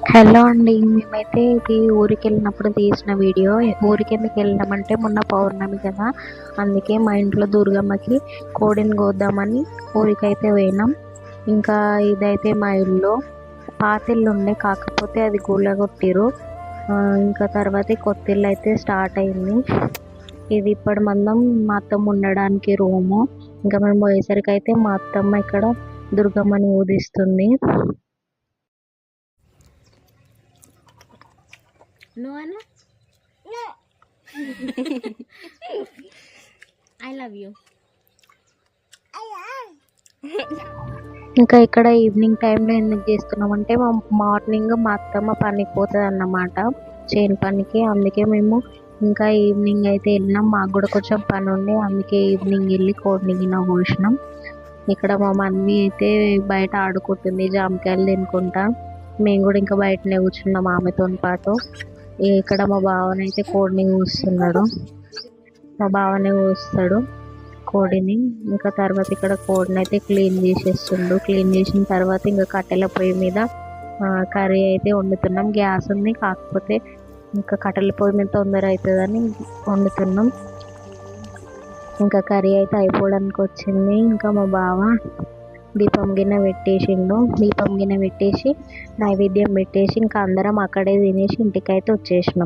Hello అండి. మేమైతే ఇది ఊరికెళ్ళినప్పుడు తీసిన వీడియో. ఊరికెందుకు వెళ్ళినామంటే మొన్న పౌర్ణమి కదా, అందుకే మా ఇంట్లో దుర్గమ్మకి కోడిని కోద్దామని ఊరికైతే పోయినాం. ఇంకా ఇదైతే మా ఇల్లు. పాత ఇల్లు ఉండే, కాకపోతే అది కూలగొట్టిర్రు. ఇంకా తర్వాత కొత్త ఇల్లు అయితే స్టార్ట్ అయింది. ఇది ఇప్పటి మందం మా అత్తమ్మ ఉండడానికి రూము. ఇంకా మేము పోయేసరికి అయితే మా అత్తమ్మ ఇక్కడ దుర్గమ్మని ఊదిస్తుంది. నువ్వు ఐ లవ్ యూ. ఇంకా ఇక్కడ ఈవినింగ్ టైంలో ఎందుకు చేస్తున్నామంటే మార్నింగ్ మా అత్తమ్మ పనికి పోతుంది అన్నమాట, చేను పనికి. అందుకే మేము ఇంకా ఈవినింగ్ అయితే వెళ్ళినాం. మాకు కూడా కొంచెం పని ఉండే, అందుకే ఈవినింగ్ వెళ్ళి కోడిని గిన్నె కోసినాం. ఇక్కడ మా మమ్మీ అయితే బయట ఆడుకుంటుంది జామకాయలు తినుకుంటా. మేము కూడా ఇంకా బయటనే కూర్చున్నాం ఆమెతో పాటు. ఇక్కడ మా బావనైతే కోడిని కూస్తున్నాడు. మా బావనే కూస్తాడు కోడిని. ఇంకా తర్వాత ఇక్కడ కోడిని అయితే క్లీన్ చేసేస్తుండు. క్లీన్ చేసిన తర్వాత ఇంకా కట్టెల పొయ్యి మీద కర్రీ అయితే వండుతున్నాం. గ్యాస్ ఉంది, కాకపోతే ఇంకా కట్టెల పొయ్యి మీద తొందర అవుతుందని వండుతున్నాం. ఇంకా కర్రీ అయితే అయిపోవడానికి వచ్చింది. ఇంకా మా బావ దీపం గిన్నె పెట్టేసిండు. దీపం గిన్నె పెట్టేసి నైవేద్యం పెట్టేసి ఇంకా అందరం అక్కడే తినేసి ఇంటికైతే వచ్చేసినాం.